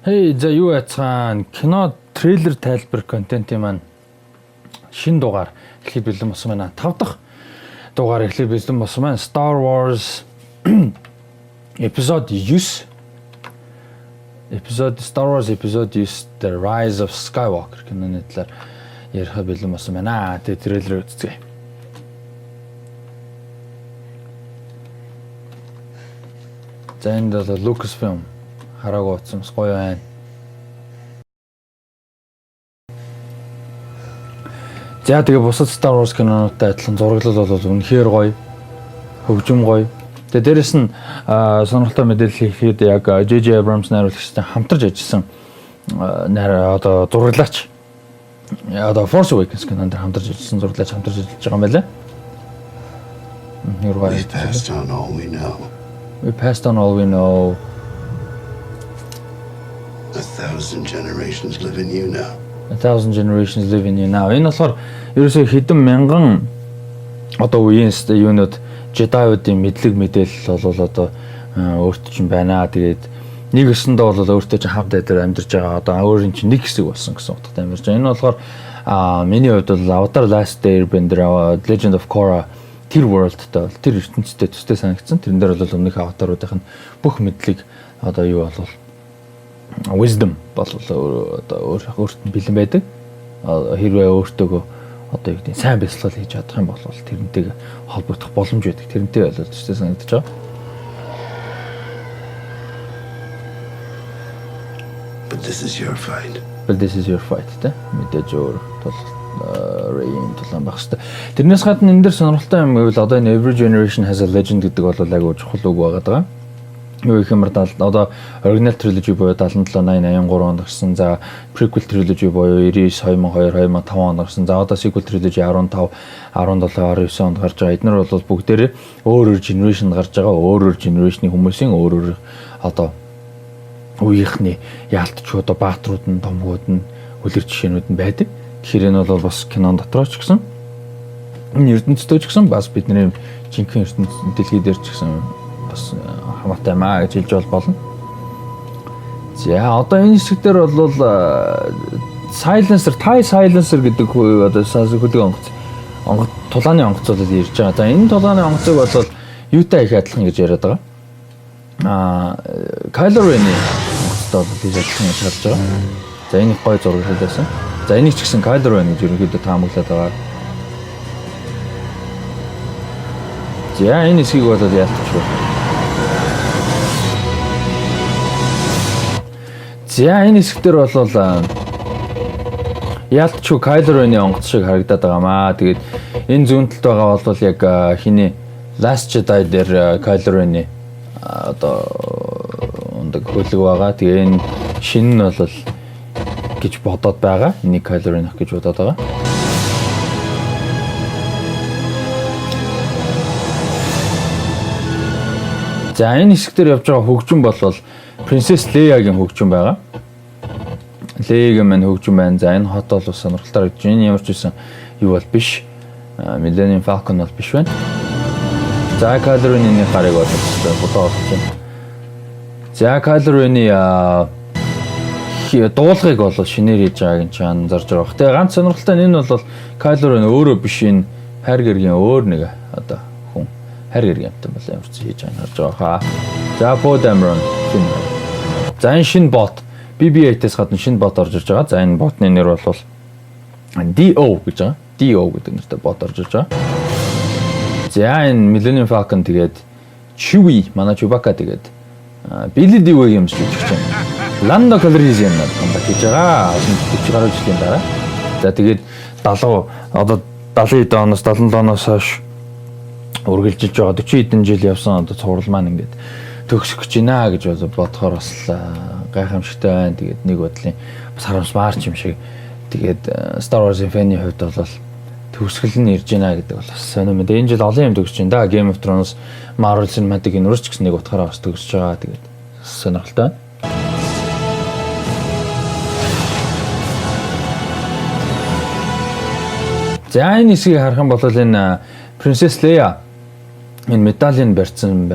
Хей, за юу яцгаан кино трейлер тайлбар контентын маань шинэ дугаар эхлэх бэлэн болсон байна. 5 дахь дугаар эхлэх бэлэн болсон байна. Star Wars episode 9. Star Wars episode 9 The Rise of Skywalker киноны талаар ярих бэлэн болсон байна. Тэгээ трейлер үзье. За энэ бол Lucasfilm хараагүй утсан гоё байна. За тэгээ бусад Star Wars кинонуудтай адилхан зураглал бол үнэхээр гоё. Хөгжим гоё. Тэгээ дээрэс нь сонирхолтой мэдээлэл хийхэд яг J.J. Abrams найруулагчтай хамтарч ажилласан одоо зураглаач одоо Force Awakens кинонд хамтарч ажилласан зураглаач хамтарч ажиллаж байгаа юм байна. We passed on all we know. We passed on all we know. 1,000 generations live in you now. 1,000 generations live in you now. Энэ болохоор ерөөсөө хэдэн мянган одоо үеийн юунууд Jedi-уудын мэдлэг мэдээлэл бол одоо өөртөө чинь байна. Тэгээд нэг өсөндөө бол өөртөө чинь хамт амьдарч байгаа. Одоо өөрийн чинь нэг хэсэг болсон гэсэн утгатай амьдарч байгаа. Энэ болохоор миний хувьд бол Avatar Last Airbender, Legend of Korra тэр world-тай бол тэр ертөнцтэй төстэй санагдсан. Тэрэн дээр бол өмнөх аватаруудын бүх мэдлэг одоо юу болов wisdom бол одоо өөрт нь бэлэн байдаг. Хэрвээ өөртөөгөө одоо юу гэдэг сайн бясалгал хийж чадах юм бол тэрнтэйг холбогдох боломж байдаг. Тэрнтэй бол төстэй санагдаж байгаа. But this is your fight. Тэ мэдээж өөр бол Ray-ийн тулаан байх хэвээр. Тэрнээс гадна энэ дээр сонирхолтой юм гэвэл одоо энэ Every Generation Has a Legend гэдэг бол айгүй чухал үг байгаад байгаа. Юу их юмар одоо original trilogy буюу 77 80 83 онд гарсан. За prequel trilogy буюу 99 2002 2005 онд гарсан. За одоо sequel trilogy 15 17 19 онд гарч байгаа. Эднэр бол бүгдээрээ өөр generation гарч байгаа. Өөр generation-ийн хүмүүсийн өөр одоо үеийнхний яалтч одоо баатрууд нь томгууд нь үлэр жишээнүүд нь байдаг. Тэгэхээр энэ бол бас кинон дотроо ч гэсэн энэ ертөнцтэй ч гэсэн бас бидний жинхэнэ ертөнц дэлхий дээр ч гэсэн бас хамаатай маа гэж хэлж болно. За одоо энэ хэсэг дээр бол silencer гэдэг одоо хөдөө онгоц тулааны онгоц бол ирж байгаа. За энэ тулааны онгоцыг бол юутай их адилхан гэж яриад байгаа. Kylo Ren-ийн онгоцтой бол тийж адилхан гэж харж байгаа. За энэ их гоё зураг хэлсэн. За энийг ч гэсэн Kylo Ren гэж ерөнхийдөө таамаглаад байгаа. За энэ хэсгийг бол яалтчихв. За энэ хэсгээр бол яалтчихв Kylo Ren-ийн онгоц шиг харагдаад байгаамаа. Тэгээд энэ зүүнтэлд байгаа бол яг хиний Last Jedi дээр Kylo Ren-ийн одоо ундаг хөлөг байгаа. Тэгээ энэ шинэ нь бол гэж бодоод байгаа. Энийг Kylo Ren гэж бодоод байгаа. За энэ хэсгээр явж байгаа хөгжим бол Princess Leia-гийн хөгжим байгаа. Leia-гийн мань хөгжим байна. За энэ хот бол сонирхолтой гэж энэ ямар ч байсан юу бол биш. Millennium Falcon бол биш байна. За Kylo Ren-ийн гарыг бол бодоо олж байна. За Kylo Ren-ийн дуулгыг бол шинээр хийж байгааг нь анзарж байгаа. Тэгээ ганц сонирхолтой нь энэ бол Kylo Ren өөрөө биш энэ хайр гэргийн өөр нэг одоо хүн хайр гэргийнтэй бол ямар ч хийж байгааг харж байгаа. За Poe Dameron film. За энэ шинэ бот BB-8-ээс гадна шинэ бот орж ирж байгаа. За энэ ботны нэр бол DO гэж байгаа. DO гэдэг нэртэй бот орж ирж байгаа. За энэ Millennium Falcon тэгээд Chewie, манай Chewbacca тэгээд Billy Dee Williams гэж байна. Lando Calrissian хамт хийж байгаа. 40 гаруй жилийн дараа. За тэгээд 70 одоо 70 оноос 77 оноос хойш үргэлжилж байгаа 40 хэдэн жил явсан одоо цуврал маань ингээд төгсөх гэж байна гэж бодохоор бас гайхамшигтай байна. Тэгээд нэг бодлын бас харамсмаар юм шиг. Тэгээд Star Wars-ийн фэний хувьд бол төгсгөл нь ирж байна гэдэг бол бас сонирм. Энэ жил олон юм төгсөж байна да. Game of Thrones, Marvel Cinematic Universe гэсэн нэг утгаараа бас төгсөж байгаа. Тэгээд сонирхолтой байна. За энэ хэсгийг харах юм бол энэ Princess Leia энэ медалийн барьсан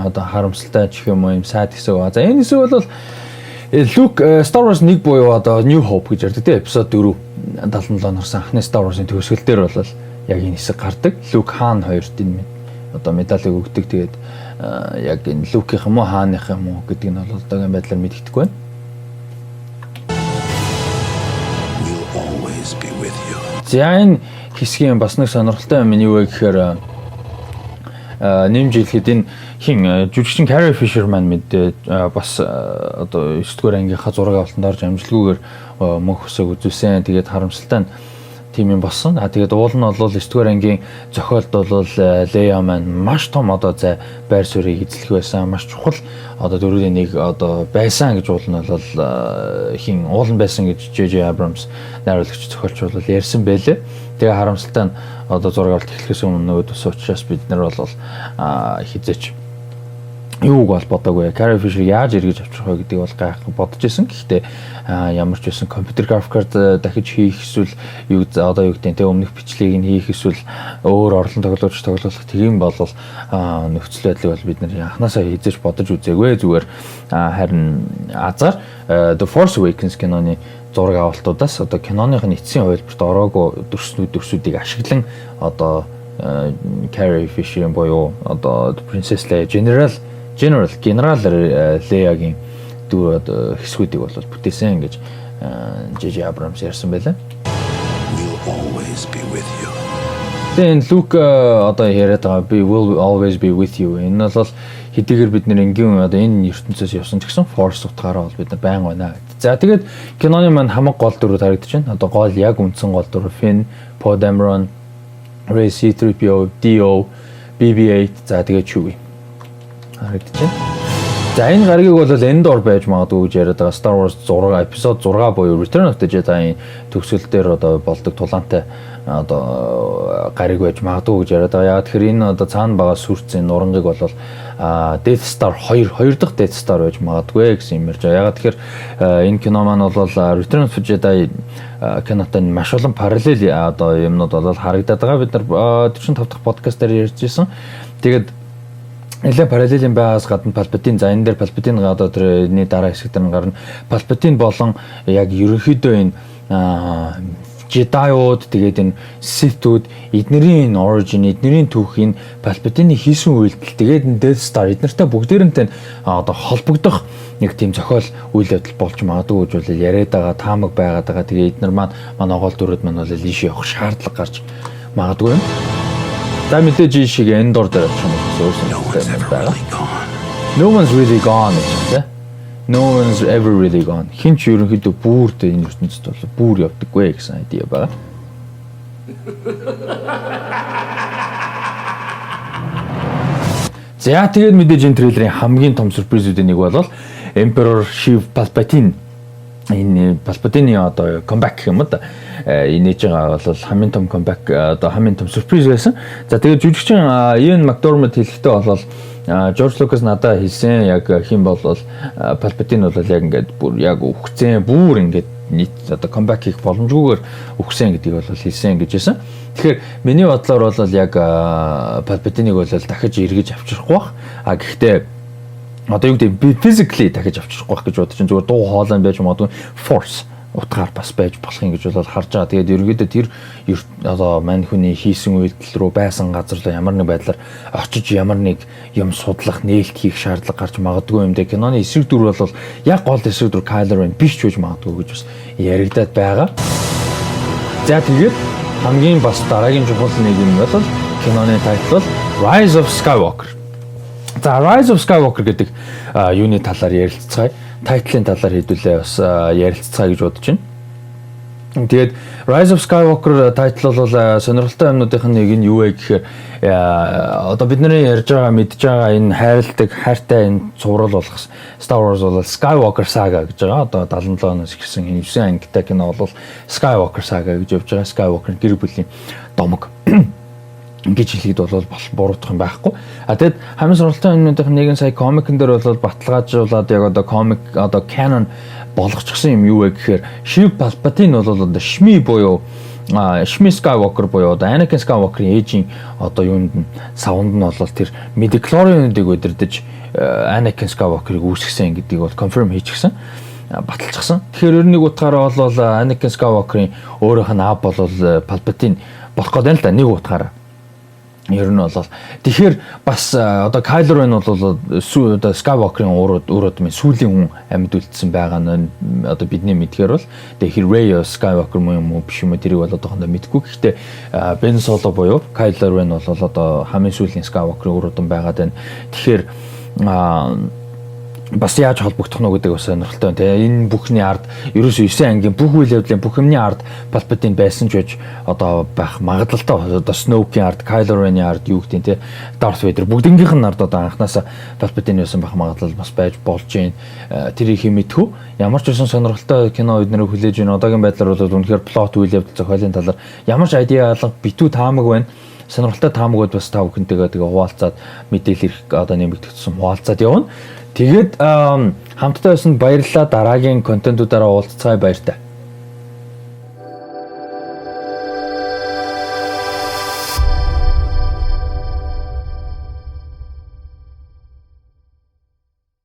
одоо харамсалтай ч юм уу юм сайд хэсэг байгаа. За энэ хэсэг бол Luke Star Wars 1 буюу одоо New Hope гэж ярьдаг тийм эпизод 4 77 нарсан анхны Star Wars-ын төгсгөл дээр бол яг энэ хэсэг гардаг. Luke Han хоёрт энэ одоо медалийг өгдөг. Тэгээд яг энэ Luke-ийн юм уу Ханых юм уу гэдэг нь бол одоогийн байдлаар мэддэхгүй байна. За энэ хэсгийн бас нэг сонирхолтой юм нь юу вэ гэхээр нэмж хэлэхэд энэ хин жүжигчин Carrie Fisher маань мэдээ бас одоо 9-р ангийнхаа зураг авалтанд орж амжилтгүйгээр мөнх өсөг үзүүлсэн. Тэгээд харамсалтай нь тийм юм болсон. Тэгээд уул нь бол 9-р ангийн зохиолд бол Leia маань маш том одоо зай байр суурийг эзлэх байсан. Маш чухал одоо дөрвийн нэг одоо байсан гэж уул нь бол хин уулан байсан гэж J.J. Abrams найруулагч зохиолч бол ярьсан байлээ. Тэгээ харамсалтай нь одоо зураг авалт эхлэхээс өмнө өөдөөс учраас бид нар бол хизээч юуг бол бодоогүй. Carrie Fisher яаж эргэж авчих вэ гэдгийг бол гайх бодож исэн. Гэхдээ ямар ч байсан компьютер графикаар дахиж хийх эсвэл юу одоо юу гэдэг нь өмнөх бичлэгийг нь хийх эсвэл өөр орлон тоглуулж тоглох тийм бол нөхцөл байдлыг бол бид нар анханасаа хизээж бодож үзээгүй. Зүгээр харин азар The Force Awakens киноны зураг авалтуудаас одоо киноныхын эцсийн хувилбарт ороогүй дүрсүүдийг ашиглан одоо Carrie Fisher буюу одоо Princess Leia General Leia-гийн дүү хэсгүүдийг бол бүтээсэн гэж J.J. Abrams ярьсан байлаа. Тэгээ Luke одоо яриад байгаа we will always be with you. Энэ бол хэдийгээр бид нэр энгийн одоо энэ ертөнцөөс явсан ч гэсэн Force утгаараа бол бид нар байн байна. За тэгээд киноны маань хамаг гол дүрүүд харагдаж байна. Одоо гол яг үндсэн гол дүр Finn, Poe Dameron, Rey C-3PO, D.O, BB-8 за тэгээд Chewie харагдаж байна. За энэ гаргийг бол Endor байж магадгүй гэж яриад байгаа Star Wars 6 эпизод 6 буюу Return of the Jedi-ийн төгсгөл дээр одоо болдог тулаантай одоо гариг байж магадгүй гэж яриад байгаа. Яг тэгэхээр энэ одоо цаана байгаа сүрцийн нурангыг бол Death Star 2 дахь Death Star байж магадгүй гэсэн юм ярьж байгаа. Яг тэгэхээр энэ кино маань бол Return of the Jedi кинотой маш олон параллел одоо юмнууд бол харагдаад байгаа. Бид нар 45 дахь подкаст дээр ярьж ирсэн. Тэгээд нэлээ параллелийн байгаас гадна Palpatine за энэ дээр Palpatine одоо тэрний дараа хэсэгт нь гарна. Palpatine болон яг ерөнхийдөө энэ Jedi-ууд тэгээд энэ Sith-ууд эднэрийн энэ origin, эднэрийн түүхийн Palpatine-ийн хийсэн үйлдэл тэгээд энэ Death Star эднэртэй бүгдээрэнтэй одоо холбогдох нэг тийм зохиол үйл явдал болж магадгүй гэж бол яриад байгаа, таамаг байгаад байгаа. Тэгээд эднэр маань манай гол дүрүүд маань бол ийшээ явах шаардлага гарч магадгүй юм. За мэдээж энэ шиг Endor дээр очих юм байна. No one's really gone гэдэг. No one's ever really gone. Хинч ерөнхийдөө бүрдээ энэ ертөнцид бол бүр явдаггүй гэсэн айдиа байгаа. За тэгээд мэдээж энэ трейлерын хамгийн том сюрпризүүдийн нэг бол Emperor Sheev Palpatine энэ Palpatine-ийн одоо comeback гэх юм да. Инээж байгаа бол хамгийн том comeback одоо хамгийн том сюрприз байсан. За тэгээд жүжигчин Ian McDermott хэлэхдээ бол George Lucas надад хэлсэн яг хин бол Palpatine бол яг ингээд бүр яг үхсэн бүр ингээд нийт одоо comeback хийх боломжгүйгээр үхсэн гэдгийг бол хэлсэн гэж байсан. Тэгэхээр миний бодлоор бол яг Palpatine-ыг бол дахиж эргэж авчрахгүй бах. Гэхдээ одоо юу гэдэг physically дахиж авчрахгүй байх гэж бодож чинь зүгээр дуу хоолой байж магадгүй force утгаар бас байж болох юм гэж бол харж байгаа. Тэгээд ерөнхийдөө тэр одоо мань хүний хийсэн үйлдэл рүү байсан газар руу ямар нэг байдлаар очиж ямар нэг юм судлах, нээлт хийх шаардлага гарч магадгүй юм дэ. Киноны эсрэг дүр бол яг гол эсрэг дүр Kylo Ren биш ч үж магадгүй гэж бас яригадаад байгаа. За тэгээд хамгийн бас дараагийн чухал нэг юм бол киноны тайтл бол Rise of Skywalker. За Rise of Skywalker гэдэг юуны талаар ярилцгаая. Тайтлын талаар хэдүүлээ бас ярилцгаая гэж бодож байна. Тэгээд Rise of Skywalker тайтл бол сонирхолтой юмнуудын нэг нь юу вэ гэхээр одоо бидний ярьж байгаа мэдж байгаа энэ хайрладаг хайртай энэ цуврал болох Star Wars бол Skywalker Saga гэж байгаа. Одоо 77 оноос ирсэн 9 ангитай кино бол Skywalker Saga гэж явж байгаа. Skywalker гэр бүлийн домог гэж хэлэхэд бол буруутах юм байхгүй. Тэгэд хамгийн сонирхолтой юмнуудын нэг нь сая комикэн дээр бол баталгаажуулаад яг одоо комик одоо canon болгочихсон юм юу вэ гэхээр Sheev Palpatine бол одоо Shmi буюу Shmi Skywalker буюу одоо Anakin Skywalker-ийн ээжийн одоо юунд нь савнд нь бол тэр midichlorian-уудыг удирдах Anakin Skywalker-ыг үүсгэсэн гэдгийг бол confirm хийчихсэн. баталчихсан. Тэгэхээр ер нь нэг утгаараа бол Anakin Skywalker-ийн өөрийнх нь аав бол Palpatine болох гэдэг нь л да нэг утгаараа. Ер нь бол тэгэхээр бас одоо Kylo Ren бол одоо Skywalker-ийн өөрөө минь сүүлийн хүн амьд үлдсэн байгаа нь одоо бидний мэдхээр бол тэгэхээр Rey Skywalker юм уу биш юм уу тэрийг бол одоохондоо мэдгүй. Гэхдээ Ben Solo буюу Kylo Ren бол одоо хамгийн сүүлийн Skywalker өөрөө байгаад байна. Тэгэхээр бас яаж холбогдох нь гэдэг бас сонирхолтой байна. Тэгээ энэ бүхний ард ерөөсөө 9 ангийн бүх үйл явдлын бүх юмний ард Palpatine байсан ч гэж одоо байх магадлалтай. Одоо Snoke-ийн ард, Kylo Ren-ийн ард юу гэдэг те Darth Vader бүгднгийнх нь ард одоо анханасаа Palpatine байсан байх магадлал бас байж болж байна. Тэрийг хэмэдэхүү. Ямар ч байсан сонирхолтой кино эднэрийг хүлээж байна. Одоогийн байдлаар бол үнэхээр плот үйл явдал зохиолын талаар ямар ч айдиа алга битүү таамаг байна. Сонирхолтой таамагуд бас та бүхэнтэйгээ тэгээ хуваалцаад мэдээлэл ирэх одоо нэмэгдсэн хуваалцаад явна. Тэгээд хамтдаа байсан баярлалаа. Дараагийн контентуудаараа уулзцай баяртай.